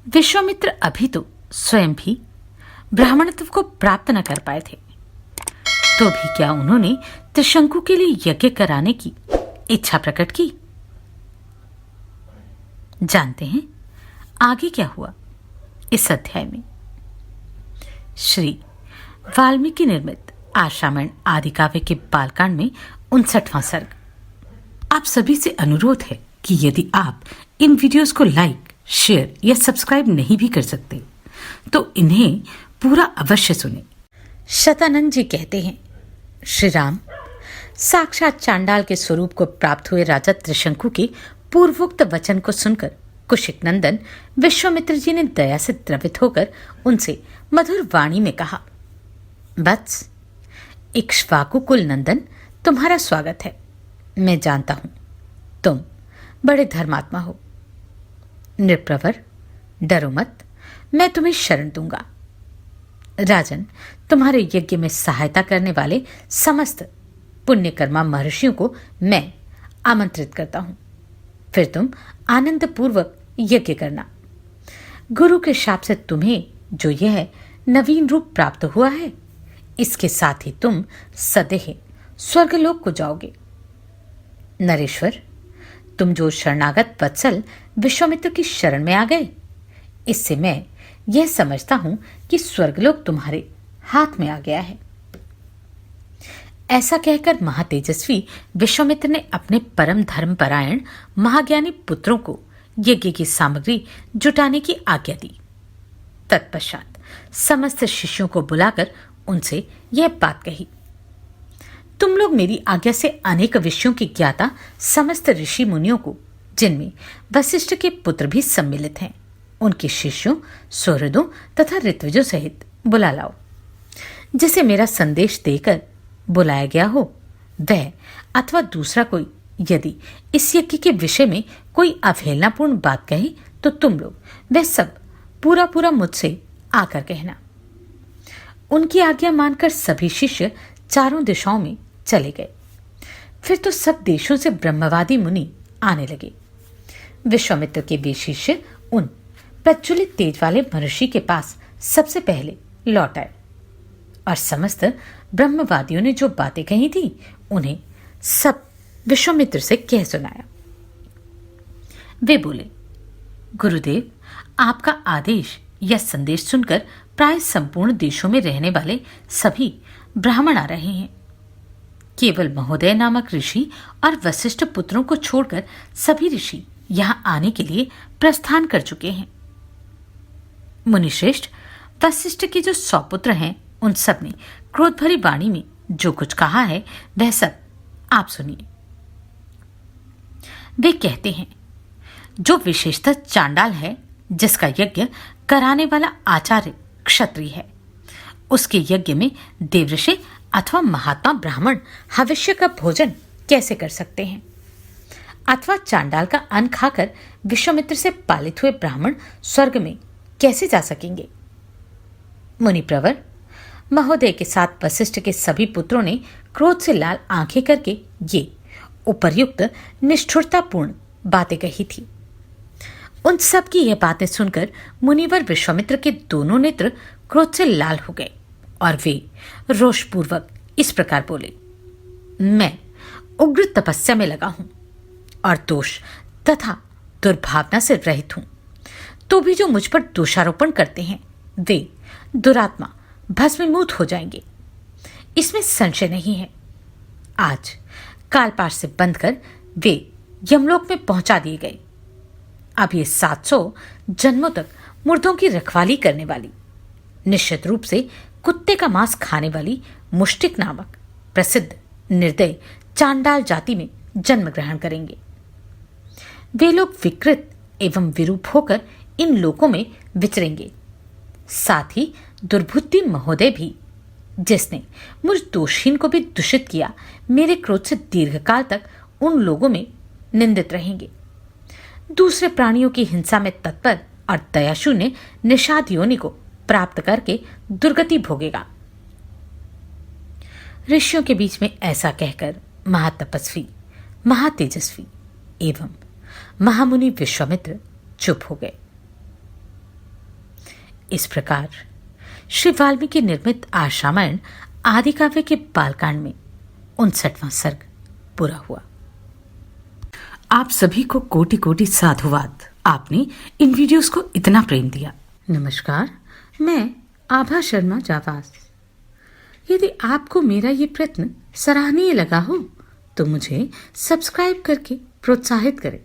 विश्वामित्र अभी तो स्वयं भी ब्राह्मणत्व को प्राप्त न कर पाए थे, तो भी क्या उन्होंने त्रिशंकु के लिए यज्ञ कराने की इच्छा प्रकट की। जानते हैं आगे क्या हुआ इस अध्याय में। श्री वाल्मीकि निर्मित आश्रामण आदि काव्य के बालकांड में 59वां सर्ग। आप सभी से अनुरोध है कि यदि आप इन वीडियोस को लाइक, शेयर या सब्सक्राइब नहीं भी कर सकते तो इन्हें पूरा अवश्य सुने। शतानंद जी कहते हैं, श्री राम साक्षात चांडाल के स्वरूप को प्राप्त हुए राजा त्रिशंकु के पूर्वोक्त वचन को सुनकर कुशिक नंदन विश्वामित्र जी ने दया से द्रवित होकर उनसे मधुर वाणी में कहा, वत्स, इक्ष्वाकु कुल नंदन, तुम्हारा स्वागत है। मैं जानता हूं तुम बड़े धर्मात्मा हो। नृप्रवर, डरो मत, मैं तुम्हें शरण दूंगा। राजन, तुम्हारे यज्ञ में सहायता करने वाले समस्त पुण्यकर्मा महर्षियों को मैं आमंत्रित करता हूं। फिर तुम आनंद पूर्वक यज्ञ करना। गुरु के शाप से तुम्हें जो यह नवीन रूप प्राप्त हुआ है, इसके साथ ही तुम सदैह स्वर्गलोक को जाओगे। नरेश्वर, तुम जो शरणागत वत्सल विश्वामित्र की शरण में आ गए, इससे मैं यह समझता हूं कि स्वर्गलोक तुम्हारे हाथ में आ गया है। ऐसा कहकर महातेजस्वी विश्वामित्र ने अपने परम धर्मपरायण महाज्ञानी पुत्रों को यज्ञ की सामग्री जुटाने की आज्ञा दी। तत्पश्चात समस्त शिष्यों को बुलाकर उनसे यह बात कही, तुम लोग मेरी आज्ञा से अनेक विषयों की ज्ञाता समस्त ऋषि मुनियों को, जिनमें वशिष्ठ के पुत्र भी सम्मिलित हैं, उनके शिष्यों, सुहृदों तथा ऋत्विजों सहित बुला लाओ। जिसे मेरा संदेश देकर बुलाया गया हो वह अथवा दूसरा कोई यदि इस यज्ञ के विषय में कोई अवहेलनापूर्ण बात कहे तो तुम लोग वह सब पूरा पूरा मुझसे आकर कहना। उनकी आज्ञा मानकर सभी शिष्य चारों दिशाओं में चले गए। फिर तो सब देशों से ब्रह्मवादी मुनि आने लगे। विश्वामित्र के वे शिष्य उन प्रज्वलित तेज वाले महर्षि के पास सबसे पहले लौट आए और समस्त ब्रह्मवादियों ने जो बातें कही थी उन्हें सब विश्वामित्र से कह सुनाया। वे बोले, गुरुदेव, आपका आदेश या संदेश सुनकर प्राय संपूर्ण देशों में रहने वाले सभी ब्राह्मण आ रहे हैं। केवल महोदय नामक ऋषि और वशिष्ठ पुत्रों को छोड़कर सभी ऋषि यहां आने के लिए प्रस्थान कर चुके हैं। मुनिश्रेष्ठ, वशिष्ठ के जो 100 पुत्र हैं उन सब ने क्रोध भरी वाणी में जो कुछ कहा है वह सब आप सुनिए। वे कहते हैं, जो विशेषतः चांडाल है, जिसका यज्ञ कराने वाला आचार्य क्षत्रिय है, उसके यज्ञ में देवऋषि अथवा महात्मा ब्राह्मण हविष्य का भोजन कैसे कर सकते हैं? अथवा चांडाल का अन्न खाकर विश्वामित्र से पालित हुए ब्राह्मण स्वर्ग में कैसे जा सकेंगे? मुनिप्रवर, महोदय के साथ वशिष्ठ के सभी पुत्रों ने क्रोध से लाल आंखें करके ये उपर्युक्त निष्ठुरतापूर्ण बातें कही थी। उन सब की यह बातें सुनकर मुनिवर विश्वामित्र के दोनों नेत्र क्रोध से लाल हो गए और वे रोषपूर्वक इस प्रकार बोले, मैं उग्र तपस्या में लगा हूं और दोष तथा दुर्भावना से रहित हूं, तो भी जो मुझ पर दोषारोपण करते हैं वे दुरात्मा भस्मीभूत हो जाएंगे, इसमें संशय नहीं है। आज कालपाश से बंध कर वे यमलोक में पहुंचा दिए गए। अब ये 700 जन्मों तक मुर्दों की रखवाली करने वाली, निश्चित रूप से कुत्ते का मांस खाने वाली मुष्टिक नामक प्रसिद्ध निर्दय चांडाल जाति में जन्म ग्रहण करेंगे। वे लोग विकृत एवं विरूप होकर इन लोकों में विचरेंगे। साथ ही दुर्बुद्धि महोदय भी, जिसने मुझ दोषहीन को भी दूषित किया, मेरे क्रोध से दीर्घकाल तक उन लोगों में निंदित रहेंगे। दूसरे प्राणियों की हिंसा में तत्पर और दयाशून्य निषाद योनि को प्राप्त करके दुर्गति भोगेगा। ऋषियों के बीच में ऐसा कहकर महातपस्वी, महातेजस्वी एवं महामुनि विश्वामित्र चुप हो गए। इस प्रकार श्री वाल्मीकि निर्मित आशारामायण आदि काव्य के बालकांड में 59वां सर्ग पूरा हुआ। आप सभी को कोटि कोटि साधुवाद। आपने इन वीडियोस को इतना प्रेम दिया। नमस्कार, मैं आभा शर्मा जावास। यदि आपको मेरा ये प्रयत्न सराहनीय लगा हो तो मुझे सब्सक्राइब करके प्रोत्साहित करें।